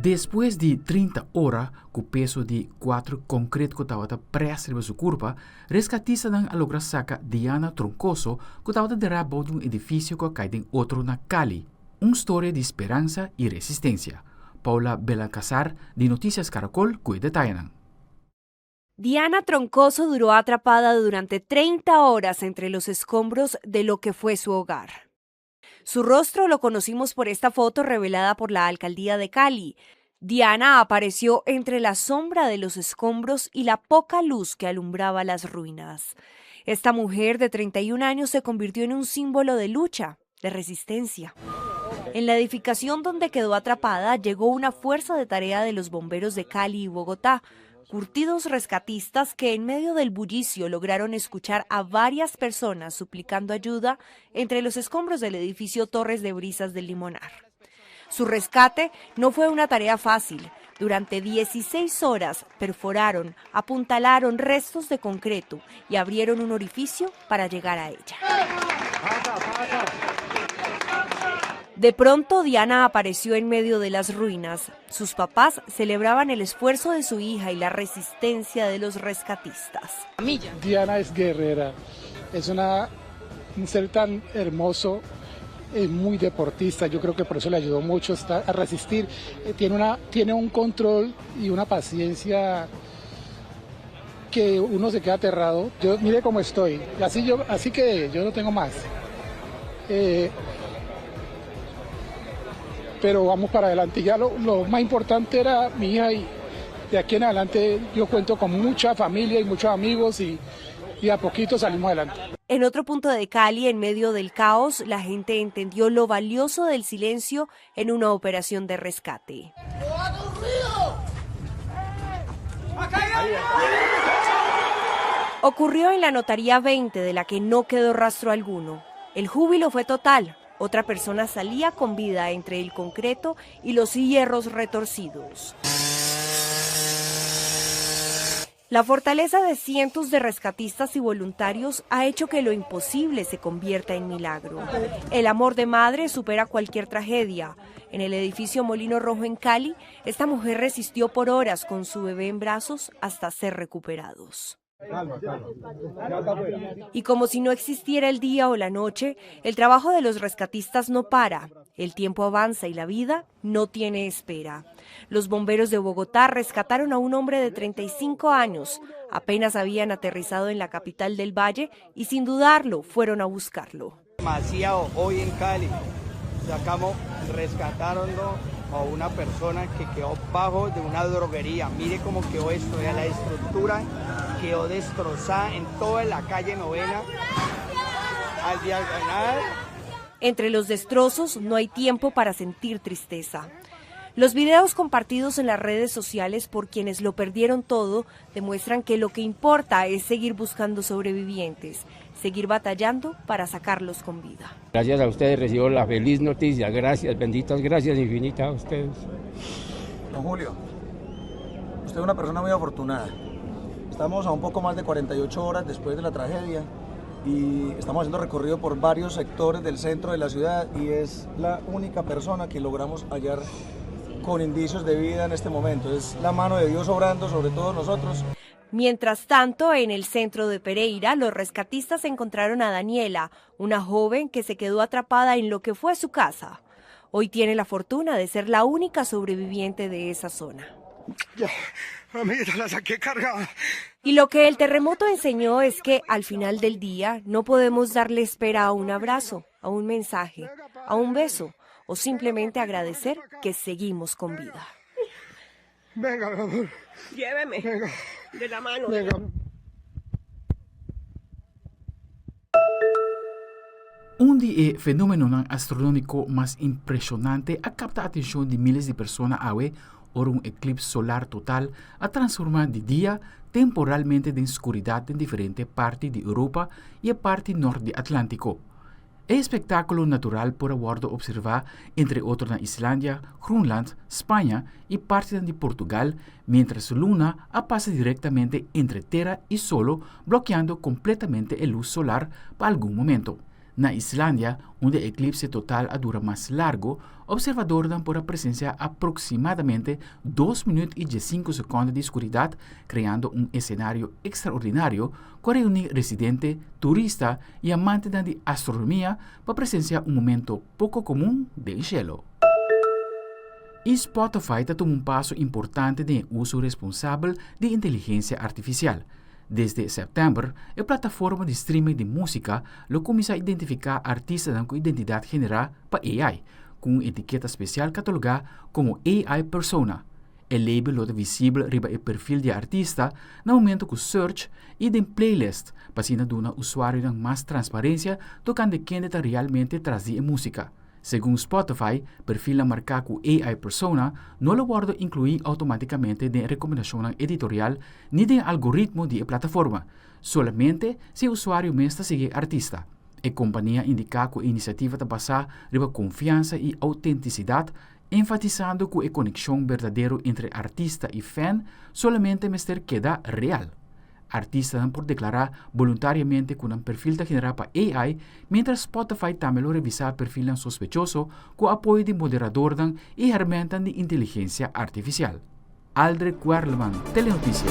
Después de 30 horas, con peso de 4 concreto que estaba preso sobre su curva, rescatistas han logrado sacar Diana Troncoso que estaba derribado de un edificio que cae en otro en Cali. Una historia de esperanza y resistencia. Paula Belalcázar, de Noticias Caracol, que detallan. Diana Troncoso duró atrapada durante 30 horas entre los escombros de lo que fue su hogar. Su rostro lo conocimos por esta foto revelada por la alcaldía de Cali. Diana apareció entre la sombra de los escombros y la poca luz que alumbraba las ruinas. Esta mujer de 31 años se convirtió en un símbolo de lucha, de resistencia. En la edificación donde quedó atrapada llegó una fuerza de tarea de los bomberos de Cali y Bogotá, curtidos rescatistas que en medio del bullicio lograron escuchar a varias personas suplicando ayuda entre los escombros del edificio Torres de Brisas del Limonar. Su rescate no fue una tarea fácil. Durante 16 horas perforaron, apuntalaron restos de concreto y abrieron un orificio para llegar a ella. De pronto, Diana apareció en medio de las ruinas. Sus papás celebraban el esfuerzo de su hija y la resistencia de los rescatistas. Diana es guerrera, es un ser tan hermoso, es muy deportista, yo creo que por eso le ayudó mucho a resistir. Tiene un control y una paciencia que uno se queda aterrado. Mire cómo estoy, así que yo no tengo más. Pero vamos para adelante. Ya lo más importante era mi hija y de aquí en adelante yo cuento con mucha familia y muchos amigos y a poquito salimos adelante. En otro punto de Cali, en medio del caos, la gente entendió lo valioso del silencio en una operación de rescate. Ocurrió en la Notaría 20, de la que no quedó rastro alguno. El júbilo fue total. Otra persona salía con vida entre el concreto y los hierros retorcidos. La fortaleza de cientos de rescatistas y voluntarios ha hecho que lo imposible se convierta en milagro. El amor de madre supera cualquier tragedia. En el edificio Molino Rojo en Cali, esta mujer resistió por horas con su bebé en brazos hasta ser recuperados. Y como si no existiera el día o la noche, el trabajo de los rescatistas no para. El tiempo avanza y la vida no tiene espera. Los bomberos de Bogotá rescataron a un hombre de 35 años. Apenas habían aterrizado en la capital del Valle y sin dudarlo fueron a buscarlo. Demasiado hoy en Cali. Rescataron a una persona que quedó bajo de una droguería. Mire cómo quedó esto, ya la estructura quedó destrozada en toda la calle Novena. Al diagonal. Entre los destrozos no hay tiempo para sentir tristeza. Los videos compartidos en las redes sociales por quienes lo perdieron todo demuestran que lo que importa es seguir buscando sobrevivientes, seguir batallando para sacarlos con vida. Gracias a ustedes recibo la feliz noticia, gracias, benditas gracias infinitas a ustedes. Don Julio, usted es una persona muy afortunada. Estamos a un poco más de 48 horas después de la tragedia y estamos haciendo recorrido por varios sectores del centro de la ciudad y es la única persona que logramos hallar con indicios de vida en este momento. Es la mano de Dios obrando sobre todos nosotros. Mientras tanto, en el centro de Pereira, los rescatistas encontraron a Daniela, una joven que se quedó atrapada en lo que fue su casa. Hoy tiene la fortuna de ser la única sobreviviente de esa zona. Amiguita, la saqué cargada. Y lo que el terremoto enseñó es que al final del día no podemos darle espera a un abrazo, a un mensaje, a un beso o simplemente agradecer que seguimos con vida. Venga, mi amor. Lléveme. Venga. De la mano. Venga. Un día fenómeno astronómico más impresionante ha captado la atención de miles de personas hoy por un eclipse solar total a transformar de día temporalmente de oscuridad en diferentes partes de Europa y en parte norte Atlántico. El espectáculo natural por abordo observar entre otros en Islandia, Groenland, España y parte de Portugal, mientras la luna pasa directamente entre tierra y sol, bloqueando completamente el luz solar por algún momento. Na Islandia, onde o eclipse total dura mais largo, observadores dan por a presencia aproximadamente 2 minutos y 15 segundos de escuridad, creando un escenario extraordinario que reúne residente, turista y amante de astronomía para presenciar un momento poco común del cielo. E Spotify tomó un paso importante de uso responsable de inteligencia artificial. Desde septiembre, la plataforma de streaming de música lo comienza a identificar artistas con identidad generada para AI, con una etiqueta especial catalogada como AI Persona. El label lo visible arriba el perfil de artista en momento que search y de playlist, para dar a usuario más transparencia tocando quién está realmente tras de música. Según Spotify, perfil marcado con AI Persona no lo guarda incluir automáticamente de recomendación editorial ni de algoritmo de plataforma, solamente si el usuario me está sigue artista. La compañía indica que la iniciativa está basada en confianza y autenticidad, enfatizando que la conexión verdadera entre artista y fan solamente queda real. Artistas dan por declarar voluntariamente con un perfil generado para AI, mientras Spotify también lo revisa perfil sospechoso con apoyo de moderador y herramientas de inteligencia artificial. Aldre Querleman, Telenoticias.